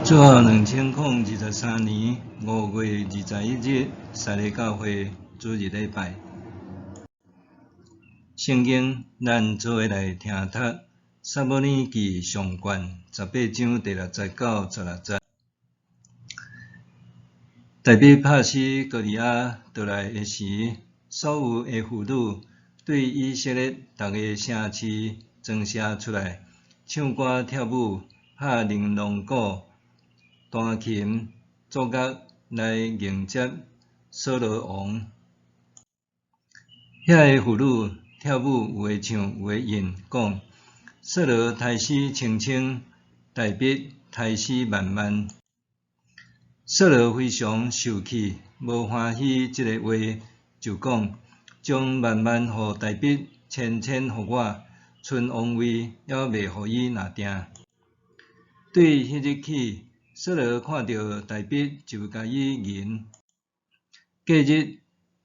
主后2023年5月21日，撒利教会主日礼拜。圣经，咱做伙来听读《撒母耳记上卷》18章第69、16节。大卫拍死歌利亚倒来的时，所有的妇女对以色列逐个城市装饰出来，唱歌跳舞，拍玲珑鼓、弹琴、奏乐来迎接扫罗王。遐个妇女跳舞，有诶唱，有诶吟，讲扫罗刣死清清，大卫刣死慢慢。扫罗非常受气，无欢喜即个话，就讲将慢慢互大卫，千千互我，剩王位还未互伊拿定。对迄日起，扫罗看到大卫，就甲伊吟。隔日，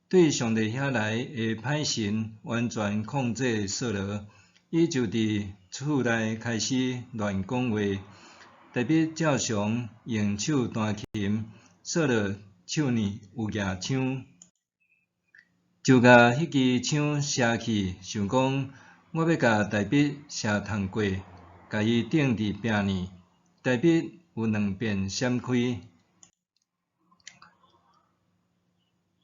对上帝遐来的歹神完全控制扫罗，伊就伫厝内开始乱讲话。大卫照常用手弹琴，扫罗手呢有举枪，就甲迄支枪射去，想讲我要甲大卫射通过，甲伊顶伫壁呢。大卫有2遍闪开。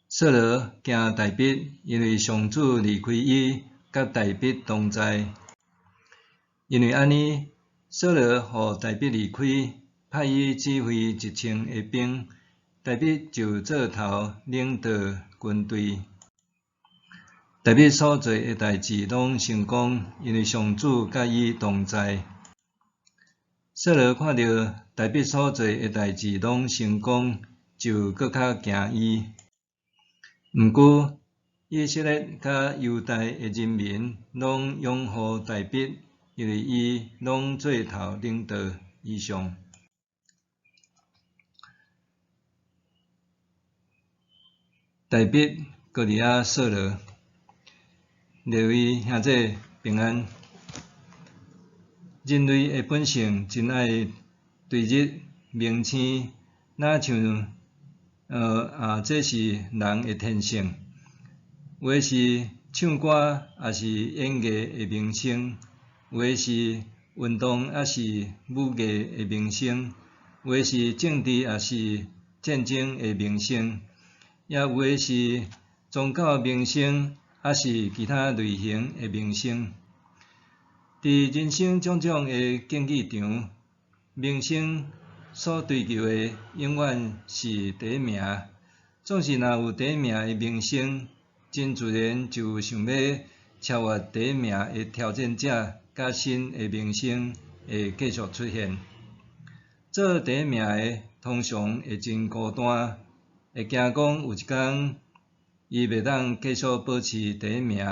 扫罗惊大卫，因为上主离开伊，甲大卫同在。因为安尼，扫罗互大卫离开，派伊指挥1,000个兵，大卫就做头领导军队。大卫所做的代志拢成功，因为上主甲伊同在。扫罗看到大卫所做的代志拢成功，就搁较惊伊。毋过，以色列甲犹大的人民拢拥护大卫，因为伊拢做头领导以上。大卫、歌利亚、扫罗，列位兄弟平安。人类的本性真爱对日明星，若像这是人的天性。有的是唱歌，也是演艺的明星；有的是运动，也是武艺的明星；有的是政治，也是战争的明星；也有的是宗教明星，也是其他类型的明星。伫人生种种的竞技场，明星所追求的永远是第一名。总是若有第一名的明星，真自然就想要超越第一名的挑战者，甲新的明星会继续出现。做第一名的通常会真孤单，会惊讲有一天伊袂当继续保持第一名，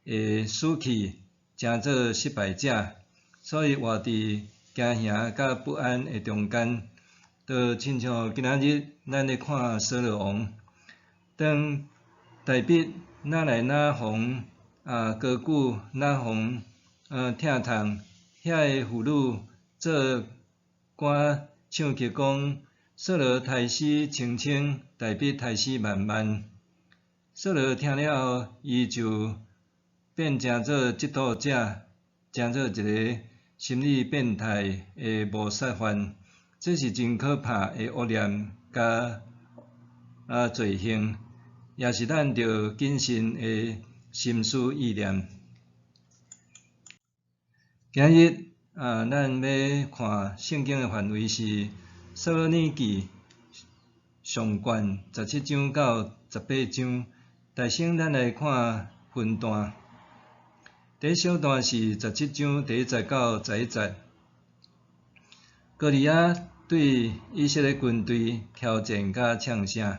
会输气，成做失败者，所以活伫惊吓甲不安的中间。就亲像今仔日咱咧看扫罗王，当大卫哪来哪逢歌曲哪逢疼痛，遐个妇女做歌唱起讲，扫罗刣死清清，大卫刣死慢慢。扫罗听了后，伊就变成做嫉妒者，成做一个心理变态的谋杀犯。这是真可怕的恶念甲罪行，也是咱着谨慎的心思意念。今日咱要看圣经的范围是《撒母耳记上卷》17章到18章。大先咱来看分段。第一小段是17章第1节到11节。歌利亚对以色列军队挑战甲呛声。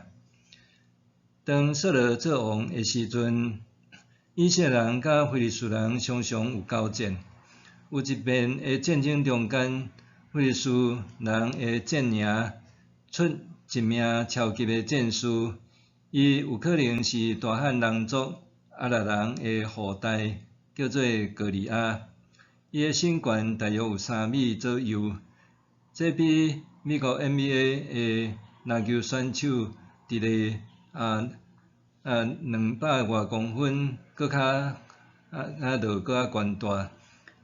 当扫罗做王的时阵，以色列人甲非利士人常常有交战。有一遍的战争中间，非利士人的战赢出一名超级的战士，伊有可能是大汉人族阿拉人的后代，叫做歌利亚。伊的身高大约有3米左右，这比美国 NBA 的篮球选手，伫咧200外公分，搁较就搁较悬大，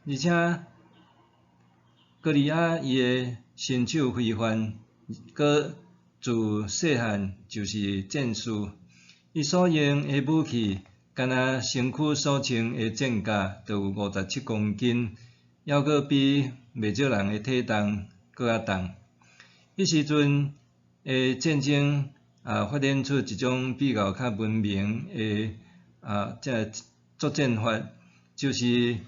而且歌利亚伊的身手非凡，搁自细汉就是战士，伊所用的武器，干那身躯所穿的战甲，就有57公斤，还搁比袂少人的体重搁较重。迄时阵的战争发展出一种比较文明的这作战法，就是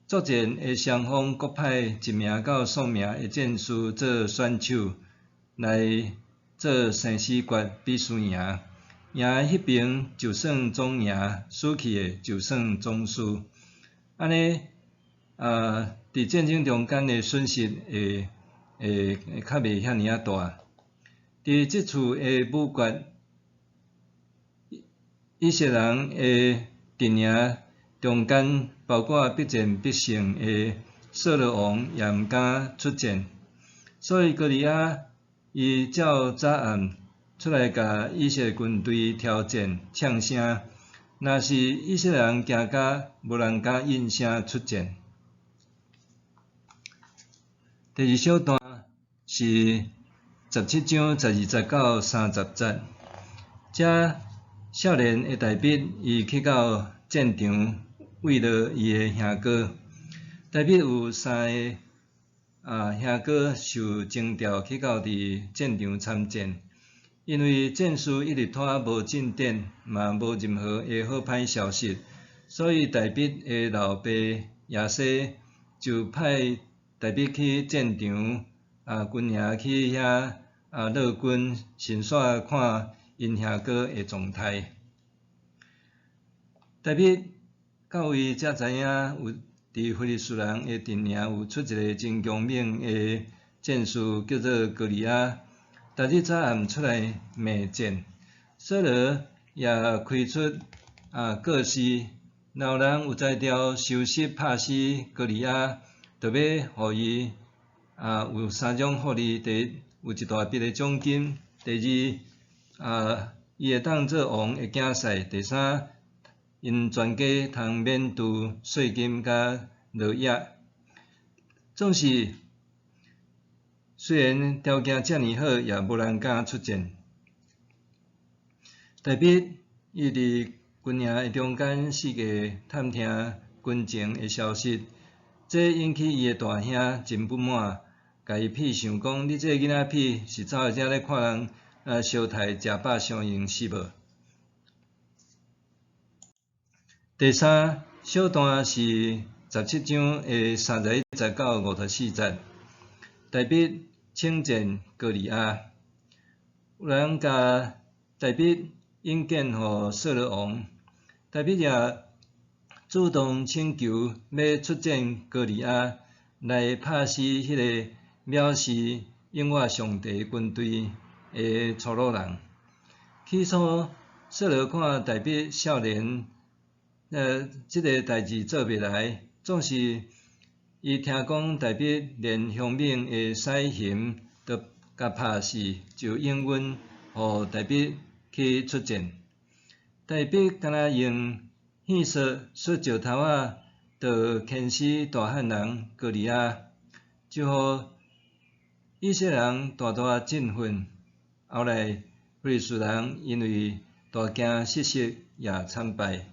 作战的双方各派1名到数名的战士做选手，来做生死决比输赢。赢迄边就算总赢，输去的就算总输。安尼伫战争中间的损失会较袂遐尔大。伫即次的武决，以色列人的阵营中间，包括必战必胜的扫罗王也毋敢出战，所以歌利亚伊照早暗出来甲以色列军队挑战呛声，若是以色列人惊甲无人敢应声出战。第二小段是17章12、19、30节，遮少年的大卫伊去到战场，为了伊的兄哥。大卫有3个兄哥受征调去到伫战场参战，因为战事一直拖无进展，嘛无任何的好歹消息，所以大卫的老爸亚西就派大卫去战场军营去遐落军，先煞看因兄哥的状态。大卫到位才知影有伫非利士人的阵营有出一个真强猛的战士，叫做歌利亚。逐日早暗出来骂战，扫罗也开出告示，若有人有才调收拾拍死歌利亚，就要互伊有3种福利：第一，有一大笔的奖金；第二，伊会当做王的囝婿；第三，因全家通免除税金甲劳役。总是虽然条件遮尔好，也无人敢出战。大卫伊伫军营的中间四界探听军情的消息，这引起伊的大兄真不满，甲伊屁想讲：你这个囡仔屁是走来遮咧看人烧菜食饱相用是无？第三小段是17章的31、19、54节。大卫请战歌利亚，有人甲大卫引荐予扫罗王，大卫也主动请求要出战歌利亚，来拍死迄个藐视永活上帝军队的粗鲁人。起初扫罗看大卫少年，即个代志做袂来，总是伊听讲大卫连凶猛的使刑都甲拍死，就应允互大卫去出战。大卫敢若用线索说石头就牵死大汉人歌利亚，就互以色列人大大振奋。后来非利士人因为大惊失色也惨败。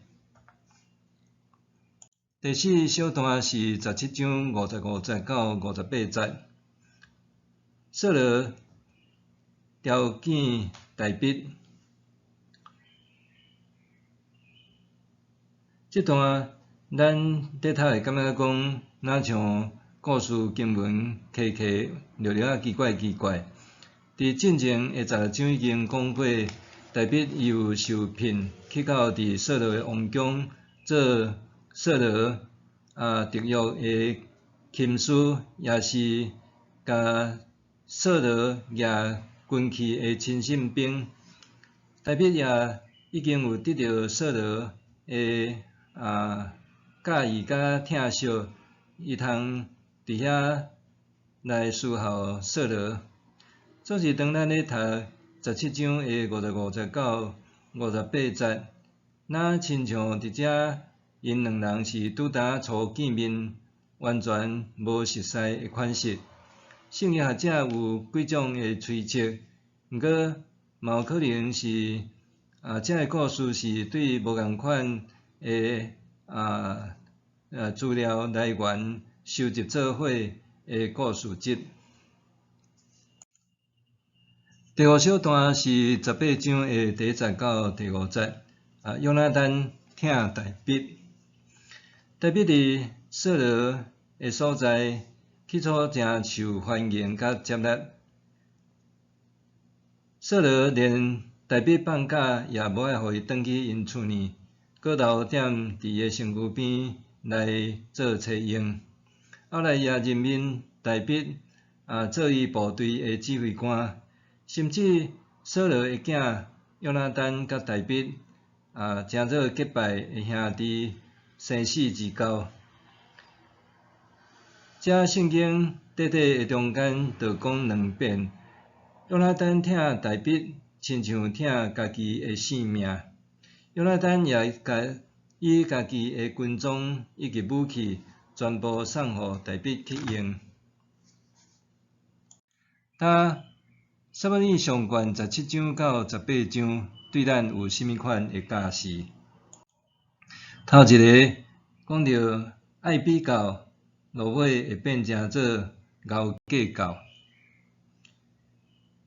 第四小段是17章55节到58节。扫罗调遣大卫，这段咱在读会感觉讲，若像故事经文起起略略奇怪。伫进前的16章已经讲过，大卫伊有受聘去到伫扫罗的王宫做扫罗特约的琴师，也是甲扫罗举军旗的亲信兵。大卫也已经有得到扫罗的介意甲疼惜，伊通伫遐来侍候扫罗。做是当咱咧读17章的55节到58节，那亲像伫遮因两人是拄搭初见面，完全无熟悉的款式。圣经学者有几种的推测，毋过嘛有可能是这个故事是对无共款的资料来源收集做伙的故事集。第五小段是18章的第1节到第5节。约拿单听大卫。大卫伫扫罗的所在，起初诚受欢迎甲接纳。扫罗连大卫放假也无爱互伊转去因厝呢，搁留踮伫伊的身躯边来做车用。后来也任命大卫做伊部队的指挥官。甚至扫罗的囝约拿单甲大卫诚做结拜的兄弟，生死之交。这圣经短短的中间就讲2遍，约拿单听大卫，亲像听家己的性命。约拿单也甲伊家己的军装以及武器全部送互大卫去用。撒母耳上卷17章到18章对咱有甚物款的教示？头一个讲到爱比较，落尾会变成做熬计较。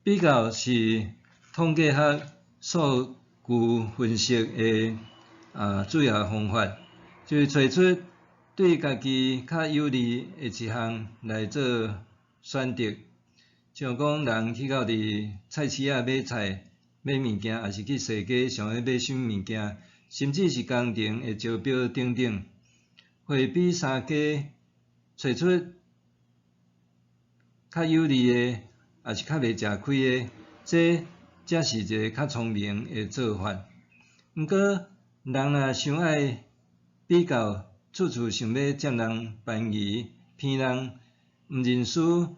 比较是统计学数据分析的主要方法，就是找出对家己较有利的一项来做选择。像讲人去到伫菜市仔买菜、买物件，还是去市街想要买什么物件，甚至是工程的招标等等，会比三家找出较有利的，还是较袂吃亏的，这才是一个较聪明的做法。毋过人若想爱比较，处处想要占人便宜、骗人，毋认输，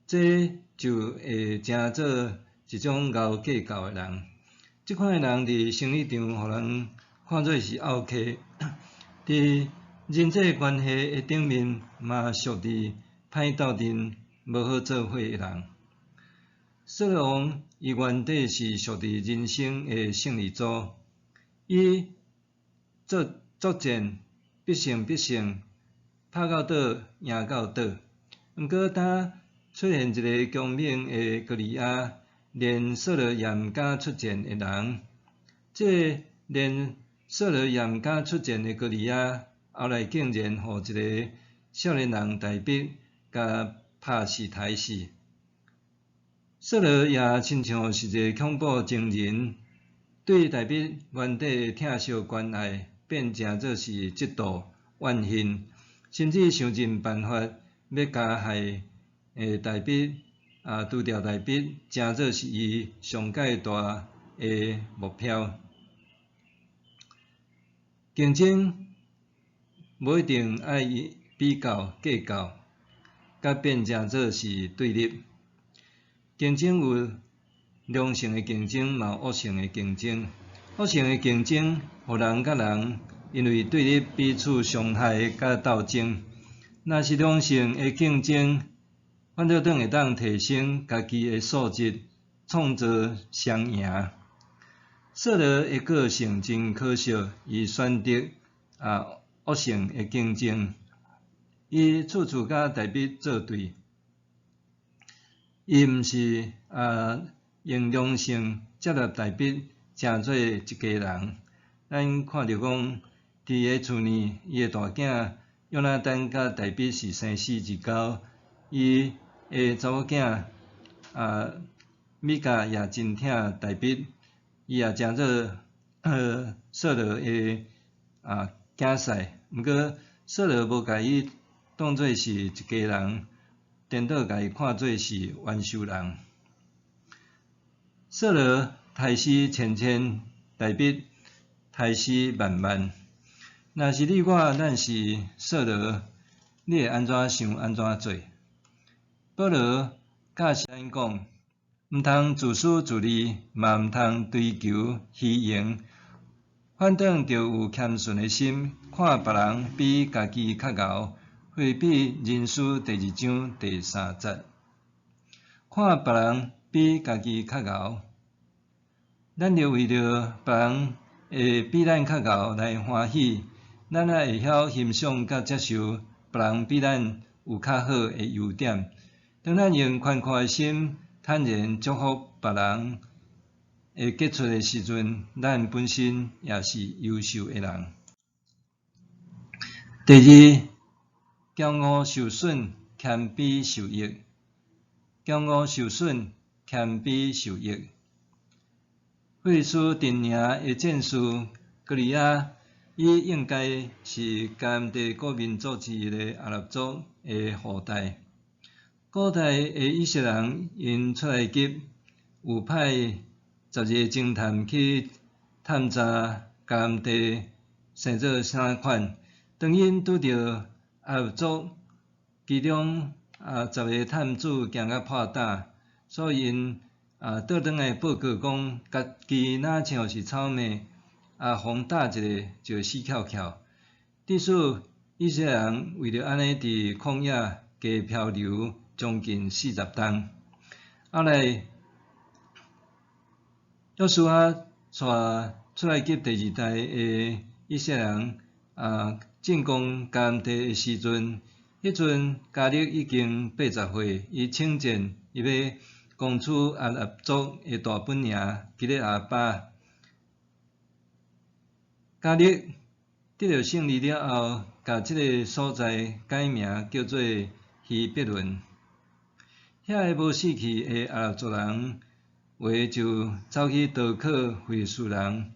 这就会成做一种熬计较的人。即款的人伫生理场，互人看做是拗客；伫人际关系的顶面，嘛属伫歹斗阵、无好做伙的人。扫罗王伊原底是属伫人生的胜利组，伊作战必胜必胜，拍到倒赢到倒。毋过当出现一个强猛的歌利亚，连扫罗也毋敢出战的人。这连扫罗也毋敢出战的歌利亚，后来竟然互一个少年人大卫甲拍死刣死。扫罗也亲像是一个恐怖情人，对大卫原底的疼惜关爱，变成做是嫉妒、怨恨，甚至想尽办法要加害大卫，除掉大卫，诚做是伊上界大的目标。竞争无一定爱比较计较，甲变成做是对立。竞争有良性的竞争，嘛有恶性的竞争。恶性的竞争，互人甲人因为对立彼此伤害甲斗争。若是良性的竞争，反倒会当提升家己的素质，创造双赢。扫罗的个性真可惜，伊选择恶性的竞争，伊处处甲大卫作对，伊毋是用良性接纳大卫，成做一家人。咱看着讲，伫伊厝呢，伊的大囝约拿单甲大卫是生死之交，伊的查某囝米甲也真疼大卫，伊也诚做扫罗的囝婿。毋过扫罗无甲伊当作是一家人，颠倒甲伊看做是冤仇人。扫罗刣死千千，大卫刣死万万。若是你我，咱是扫罗，你会安怎想安怎做？保罗教是安讲，毋通自私自利，嘛毋通追求虚荣，反正着有谦逊的心，看别人比家己较敖。回避人书第2章第3节，看别人比家己较敖，咱着为着别人会比咱较敖来欢喜，咱也会晓欣赏甲接受别人比咱有较好的优点。当咱用宽阔的心，坦然祝福别人会结出的时阵，咱本身也是优秀的人。第二，骄傲受损，谦卑受益。骄傲受损，谦卑受益。费斯定名的战士歌利亚，伊应该是迦南地国民族之一的阿拉伯族的后代。古代的以色列人因出埃及，有派10个侦探去探查迦南地生做啥款。当因拄到阿拉伯族其中10个探子行甲破胆，所以因倒转来报告讲，家己若像是草莓，风打一个就死翘翘。致使以色列人为着安尼伫旷野加漂流将近40冬。后来约书亚带出埃及第2代的以色列人进攻迦南地的时阵，迄阵迦勒已经80岁，伊请战，伊要攻取阿拉伯族的大本营吉勒阿巴。迦勒得到胜利了后，甲即个所在改名叫做希伯伦。遐个无死去的阿拉伯族人，话就走去投靠非利士人。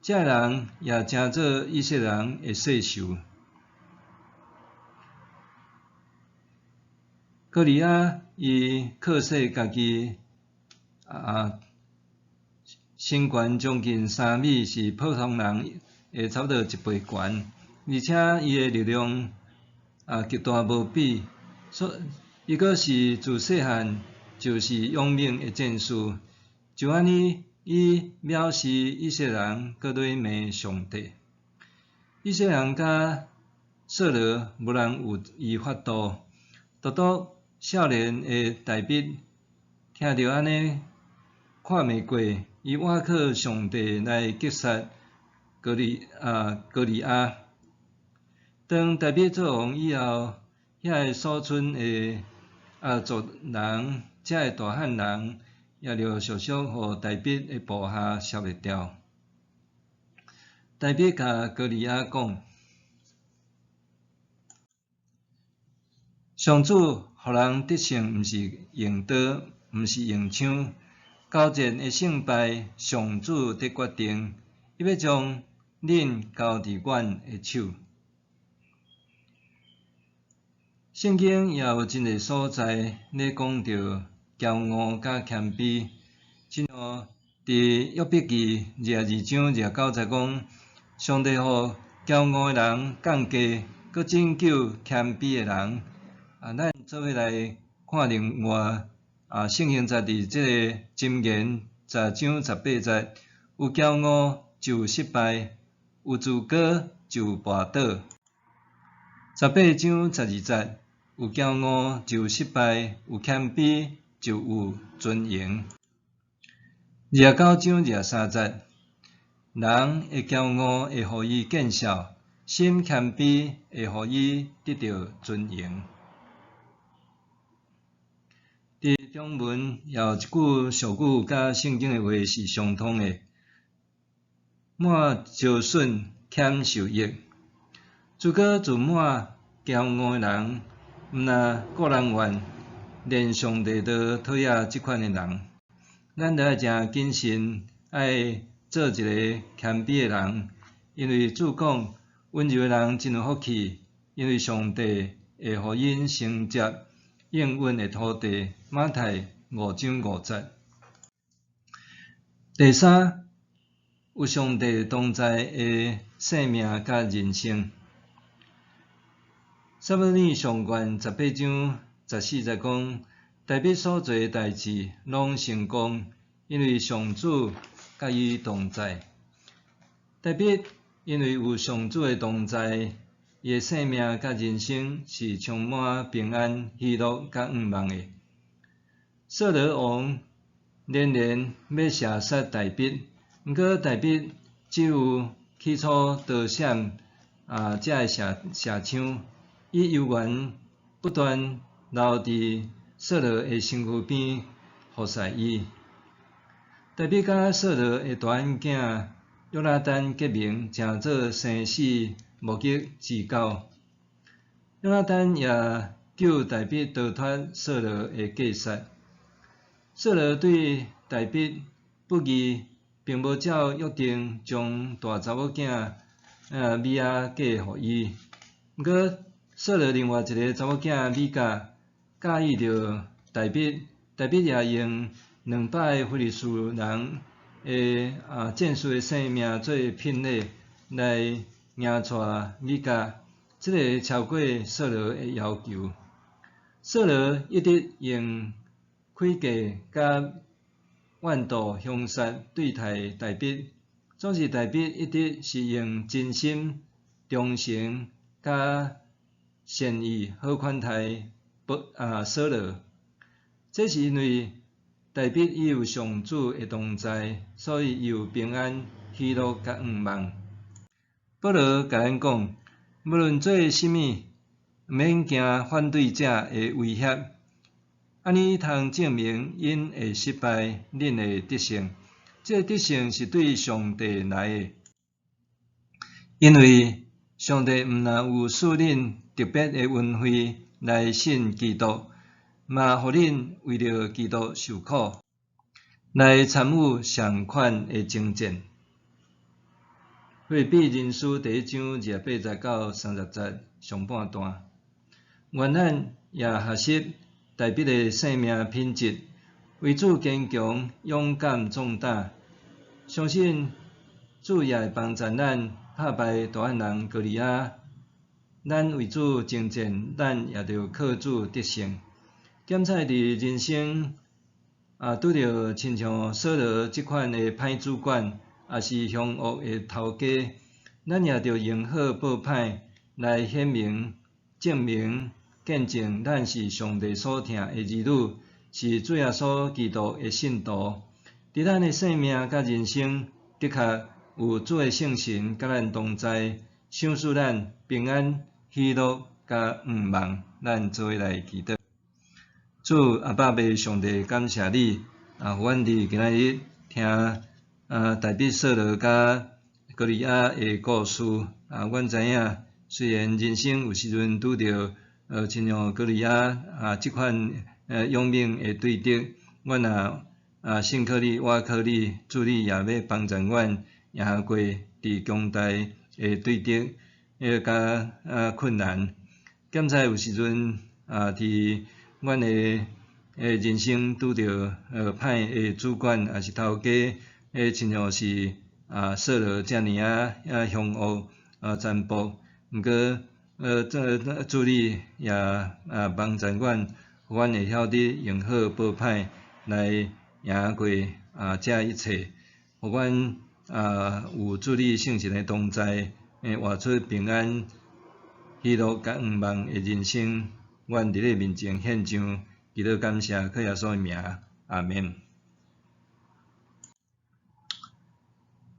这人也成做以色列人的世仇。歌利亚伊靠势家己身悬将近3米，是普通人的差不多1倍悬，而且伊的力量极大无比，伊阁是自细汉就是勇猛的战士，就安尼伊藐视以色列人，阁对骂上帝。以色列人甲扫罗无人有伊法度，独独少年的大卫听到安尼看袂过，伊倚靠上帝来击杀歌利亚。当大卫做王以后，遐个所剩的族人，遮个大汉人，也着陆续互大卫的部下杀灭掉。大卫甲歌利亚讲：上主互人得胜，毋是用刀，毋是用枪，交战的胜败，上主得决定。伊要将恁交伫阮的手。圣经也有真个所在咧讲到骄傲甲谦卑，亲像伫约伯记2章29节讲，上帝互骄傲的人降低，佮拯救谦卑的人。咱做伙来看另外圣经在伫即个箴言10章18节，有骄傲就失败，有自高就跋倒。18章12节，有骄傲就失败，有谦卑就有尊严。29章23节，人的骄傲会互伊见笑，心谦卑会互伊得到尊严。伫中文也有一句俗语，甲圣经的话是相通的：满招损，谦受益。自高自满、骄傲的人，毋但个人怨，连上帝都讨厌即款的人。咱着爱诚谨慎，爱做一个谦卑的人，因为主讲，温柔的人真有福气，因为上帝会互因承接应允的土地。马太5章5节。第三，有上帝同在的生命甲人生。撒母耳上卷18章14节讲，大笔所做诶代志拢成功，因为上主甲伊同在。大笔因为有上主诶同在，伊诶生命甲人生是充满平安、喜乐甲盼望诶。扫罗王连连要射杀大笔，毋过大笔只有起初逃闪才会射枪，伊犹原不断留伫扫罗诶身躯边服侍伊。大笔甲扫罗诶大囝囝约拿单结盟，诚做生死目击至交。约拿单也救大笔逃脱扫罗诶计杀。扫罗对大笔不义，并无照约定将大查某囝米亚嫁互伊。毋过扫罗另外一个查某囝米甲介意着大笔，大笔也用200个非利士人诶战士诶性命做聘礼来迎娶米甲，即个超过扫罗诶要求。扫罗一直用诡计甲怨妒凶杀对待大笔，总是大笔一直是用真心、忠诚甲善意好款待扫罗。这是因为大笔伊有上主诶同在，所以伊有平安、喜乐甲盼望。保罗甲咱讲，无论做甚物，毋免惊反对者诶威胁。安尼通证明因会失败，恁会得胜。这得胜是对上帝来的，因为上帝毋但有赐恁特别的恩惠来信基督，嘛互恁为了基督受苦，来参与上款的征战。腓立比人书第1章28到30节上半段，愿咱也学习大笔的生命品质，为主坚强、勇敢、壮大，相信主也会帮助咱打败大汉人歌利亚。咱为主征战，咱也着靠主得胜。检测伫人生拄着亲像扫罗即款的歹主管，也是凶恶的头家，咱也着用好报歹来显明、证明。见证咱是上帝所疼的儿女，是主耶稣基督的信徒。伫咱的生命甲人生，的确有主的圣神甲咱同在，赏赐咱平安、喜乐甲盼望。咱做伙来祈祷。主阿爸爸上帝，感谢你互阮伫今仔日听大笔扫罗甲歌利亚的故事阮知影，虽然人生有时阵拄着亲像歌利亚即款勇猛的对敌，阮也信靠你，倚靠你，主你也要帮助阮赢过伫强大的对敌甲困难。检测有时阵伫阮的人生拄着歹的主管也是头家，亲像是扫罗遮尔凶恶残暴，毋过主你也帮助阮，阮会晓得用好报歹来赢过这一切，互阮有主你圣神的同在，活出平安、喜乐甲盼望的人生。阮伫你面前献上，祈祷感谢，靠耶稣的名，阿们。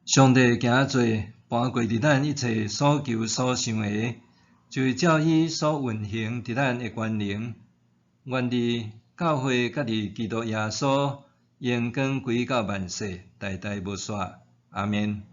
上帝行做，搬过伫咱一切所求所想的。就是照伊所运行伫咱的权能，愿伫教会甲伫基督耶稣荣光归到万世，代代无煞。阿们。